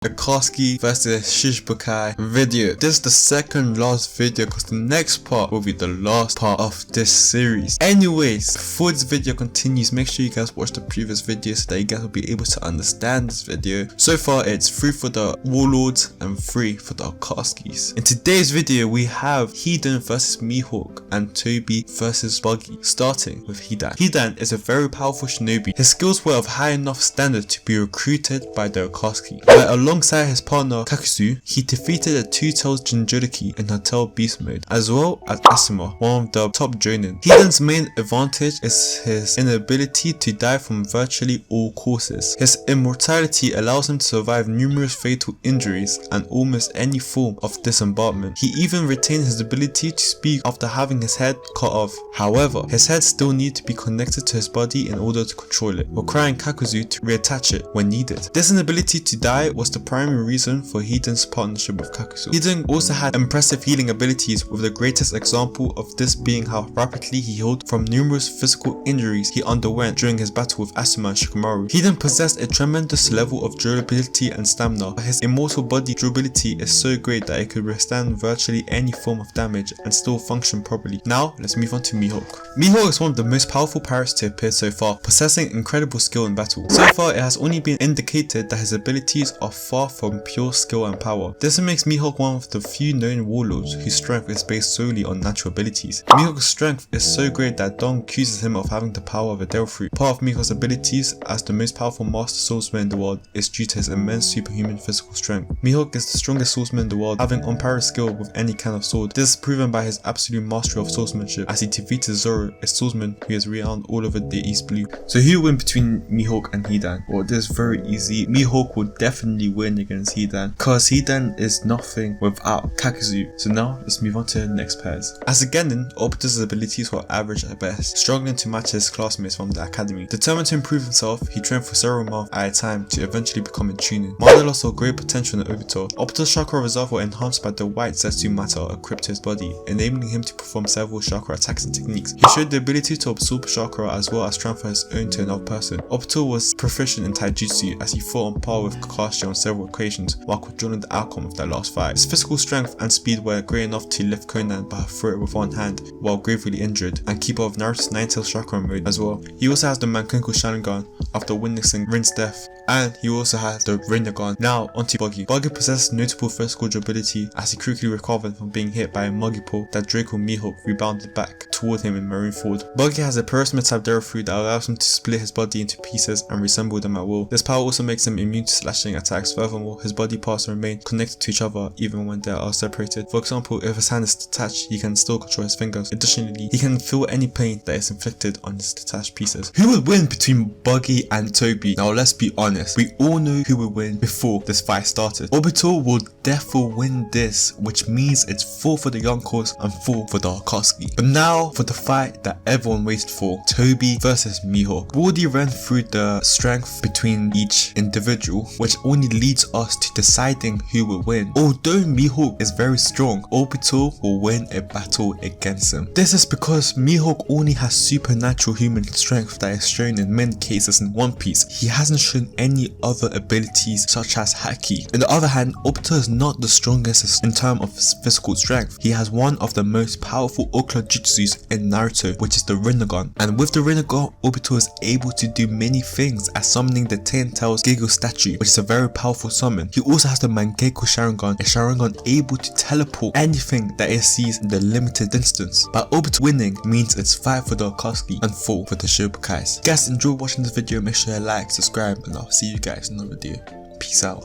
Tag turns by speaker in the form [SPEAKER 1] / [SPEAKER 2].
[SPEAKER 1] Akatsuki versus Shichibukai video. This is the second last video because the next part will be the last part of this series. Anyways, before this video continues, make sure you guys watch the previous video so that you guys will be able to understand this video. So far it's 3 for the Warlords and 3 for the Akatsukis. In today's video we have Hidan versus Mihawk and Toby versus Buggy, starting with Hidan. Hidan is a very powerful shinobi. His skills were of high enough standard to be recruited by the Akatsuki. Alongside his partner Kaiomomo, he defeated a two-tailed Jinchuriki in Hotel Beast mode, as well as Asuma, one of the top jonin. Hidan's main advantage is his inability to die from virtually all courses. His immortality allows him to survive numerous fatal injuries and almost any form of disembarkment. He even retained his ability to speak after having his head cut off. However, his head still needed to be connected to his body in order to control it, requiring Kaiomomo to reattach it when needed. This inability to die was the primary reason for Hidan's partnership with Kaiomomo. Hidan also had impressive healing abilities, with the greatest example of this being how rapidly he healed from numerous physical injuries he underwent during his battle with Asuma and Shikamaru. Hidan possessed a tremendous level of durability and stamina, but his immortal body durability is so great that it could withstand virtually any form of damage and still function properly. Now let's move on to Mihawk. Mihawk is one of the most powerful pirates to appear so far, possessing incredible skill in battle. So far it has only been indicated that his abilities are far from pure skill and power. This makes Mihawk one of the few known warlords whose strength is based solely on natural abilities. Mihawk's strength is so great that Dong accuses him of having the power of a devil fruit. Part of Mihawk's abilities as the most powerful master swordsman in the world is due to his immense superhuman physical strength. Mihawk is the strongest swordsman in the world, having unparalleled skill with any kind of sword. This is proven by his absolute mastery of swordsmanship, as he defeated Zoro, a swordsman who is renowned all over the East Blue. So who will win between Mihawk and Hidan? Well, this is very easy. Mihawk will definitely win against Hidan, because Hidan is nothing without Kaiomomo. So now let's move on to the next pairs. As a genin, Obito's abilities were average at best, struggling to match his classmates from the academy. Determined to improve himself, he trained for several months at a time to eventually become a chunin. Madara saw great potential in Obito. Obito's chakra reserve were enhanced by the white Zetsu matter equipped to his body, enabling him to perform several chakra attacks and techniques. He showed the ability to absorb chakra as well as transfer his own to another person. Obito was proficient in taijutsu, as he fought on par with Kakashi on several occasions while controlling the outcome of their last fight. His physical strength and speed were great enough to lift Conan by throw it with one hand while gravely injured, and keeper of Naruto's Nine-Tailed chakra mode as well. He also has the Mankenko Sharingan after witnessing Rin's death, and he also has the Rinnegan. Now onto Buggy. Buggy possesses notable physical durability as he quickly recovered from being hit by a muggy pole that Draco Mihawk rebounded back toward him in Marineford. Buggy has a Perisma type Devil Fruit that allows him to split his body into pieces and reassemble them at will. This power also makes him immune to slashing attacks. Furthermore, his body parts remain connected to each other even when they are separated. For example, if his hand is detached, he can still control his fingers. Additionally, he can feel any pain that is inflicted on his detached pieces. Who would win between Buggy and Toby? Now let's be honest, we all knew who would win before this fight started. Obito will therefore win this, which means it's 4 for the Yonkos and 4 for the Akatsuki. But now for the fight that everyone waited for, Toby versus Mihawk. We already ran through the strength between each individual, which only leads us to deciding who will win. Although Mihawk is very strong, Obito will win a battle against him. This is because Mihawk only has supernatural human strength that is shown in many cases in One Piece. He hasn't shown any other abilities such as Haki. On the other hand, Obito is not the strongest in terms of his physical strength. He has one of the most powerful Okla jutsus in Naruto, which is the Rinnegan. And with the Rinnegan, Obito is able to do many things, as summoning the 10 Tails Gigo statue, which is a very powerful summon. He also has the Mangekyou Sharingan, a Sharingan able to teleport anything that it sees in the limited distance. But Obito winning means it's 5 for the Akatsuki and 4 for the Shibukais. Guys, enjoy watching this video, make sure you like, subscribe, and I'll see you guys in another video. Peace out.